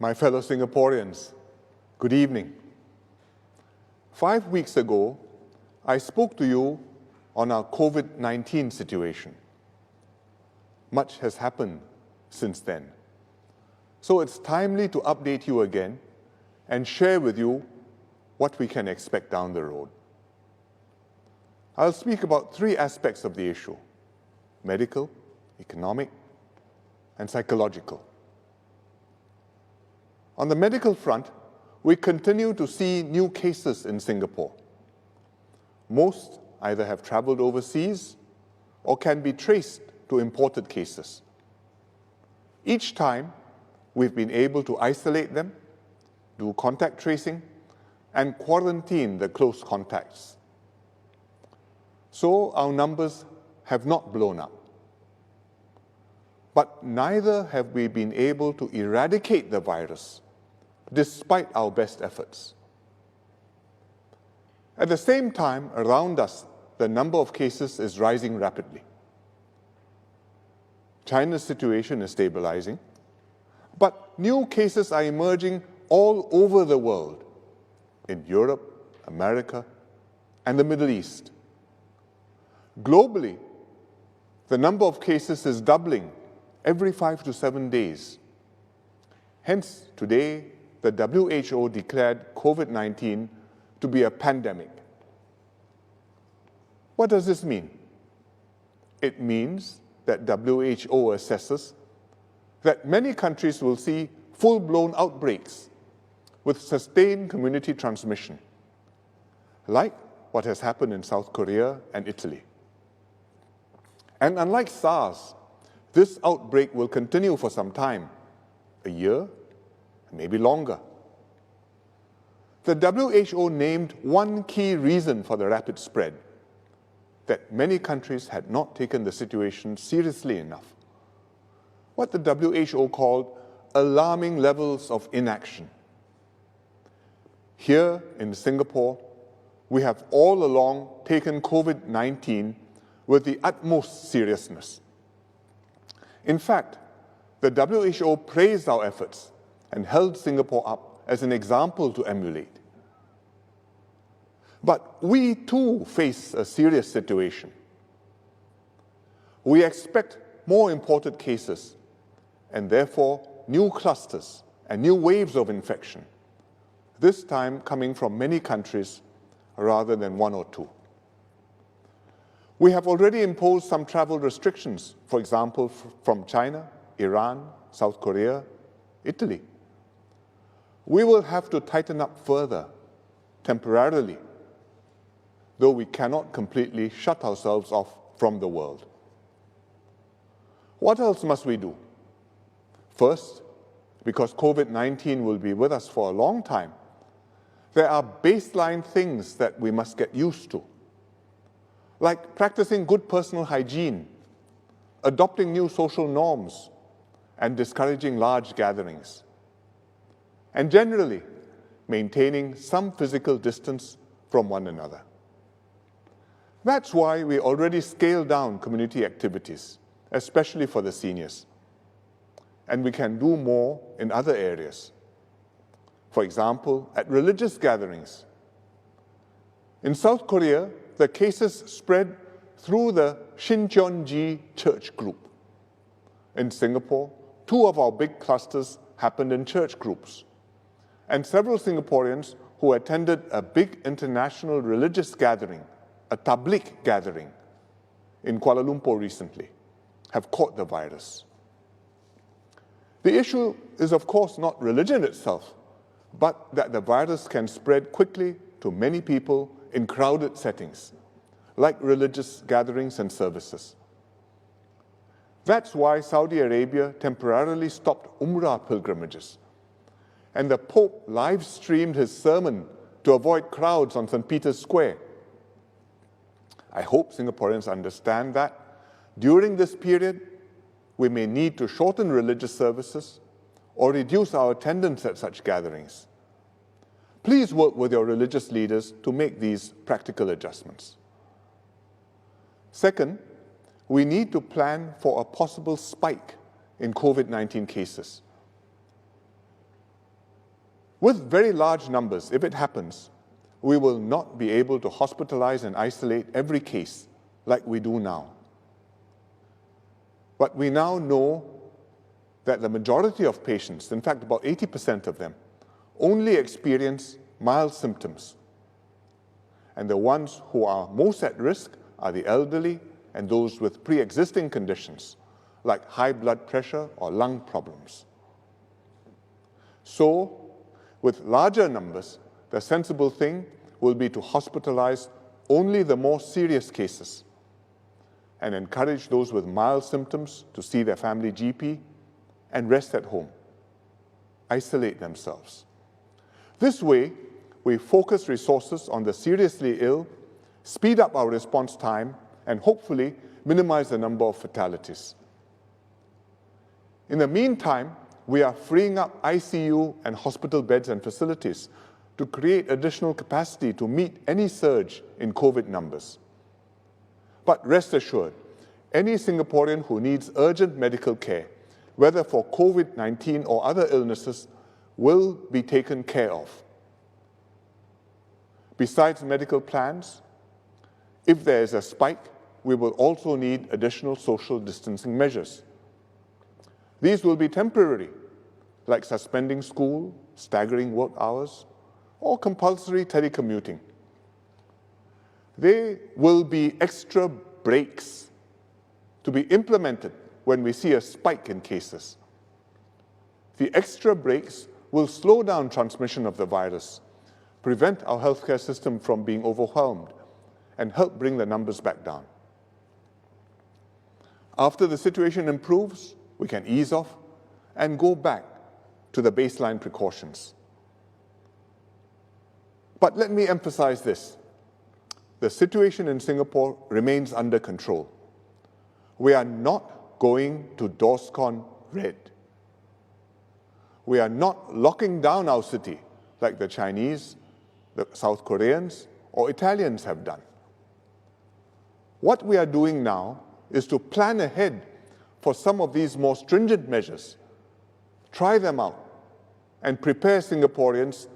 My fellow Singaporeans, good evening. 5 weeks ago, I spoke to you on our COVID-19 situation. Much has happened since then. So it's timely to update you again and share with you what we can expect down the road. I'll speak about 3 aspects of the issue: medical, economic, and psychological. On the medical front, we continue to see new cases in Singapore. Most either have traveled overseas or can be traced to imported cases. Each time, we've been able to isolate them, do contact tracing, and quarantine the close contacts. So our numbers have not blown up. But neither have we been able to eradicate the virus, despite our best efforts. At the same time, around us, the number of cases is rising rapidly. China's situation is stabilizing, but new cases are emerging all over the world, in Europe, America, and the Middle East. Globally, the number of cases is doubling every 5 to 7 days. Hence, today, the WHO declared COVID-19 to be a pandemic. What does this mean? It means that WHO assesses that many countries will see full-blown outbreaks with sustained community transmission, like what has happened in South Korea and Italy. And unlike SARS, this outbreak will continue for some time, a year, maybe longer. The WHO named one key reason for the rapid spread: that many countries had not taken the situation seriously enough. What the WHO called alarming levels of inaction. Here in Singapore, we have all along taken COVID-19 with the utmost seriousness. In fact, the WHO praised our efforts and held Singapore up as an example to emulate. But we too face a serious situation. We expect more imported cases and therefore new clusters and new waves of infection, this time coming from many countries rather than 1 or 2. We have already imposed some travel restrictions, for example, from China, Iran, South Korea, Italy. We will have to tighten up further, temporarily, though we cannot completely shut ourselves off from the world. What else must we do? First, because COVID-19 will be with us for a long time, there are baseline things that we must get used to, like practicing good personal hygiene, adopting new social norms, and discouraging large gatherings, and generally maintaining some physical distance from one another. That's why we already scaled down community activities, especially for the seniors. And we can do more in other areas. For example, at religious gatherings. In South Korea, the cases spread through the Shincheonji church group. In Singapore, 2 of our big clusters happened in church groups. And several Singaporeans who attended a big international religious gathering, a tabligh gathering, in Kuala Lumpur recently, have caught the virus. The issue is, of course, not religion itself, but that the virus can spread quickly to many people in crowded settings, like religious gatherings and services. That's why Saudi Arabia temporarily stopped Umrah pilgrimages, and the Pope live-streamed his sermon to avoid crowds on St. Peter's Square. I hope Singaporeans understand that during this period, we may need to shorten religious services or reduce our attendance at such gatherings. Please work with your religious leaders to make these practical adjustments. Second, we need to plan for a possible spike in COVID-19 cases. With very large numbers, if it happens, we will not be able to hospitalize and isolate every case like we do now. But we now know that the majority of patients, in fact about 80% of them, only experience mild symptoms. And the ones who are most at risk are the elderly and those with pre-existing conditions like high blood pressure or lung problems. So, with larger numbers, the sensible thing will be to hospitalize only the more serious cases and encourage those with mild symptoms to see their family GP and rest at home, isolate themselves. This way, we focus resources on the seriously ill, speed up our response time, and hopefully minimize the number of fatalities. In the meantime, we are freeing up ICU and hospital beds and facilities to create additional capacity to meet any surge in COVID numbers. But rest assured, any Singaporean who needs urgent medical care, whether for COVID-19 or other illnesses, will be taken care of. Besides medical plans, if there is a spike, we will also need additional social distancing measures. These will be temporary, like suspending school, staggering work hours, or compulsory telecommuting. They will be extra breaks to be implemented when we see a spike in cases. The extra breaks will slow down transmission of the virus, prevent our healthcare system from being overwhelmed, and help bring the numbers back down. After the situation improves, we can ease off and go back to the baseline precautions. But let me emphasize this. The situation in Singapore remains under control. We are not going to DORSCON red. We are not locking down our city like the Chinese, the South Koreans, or Italians have done. What we are doing now is to plan ahead for some of these more stringent measures, try them out, and prepare Singaporeans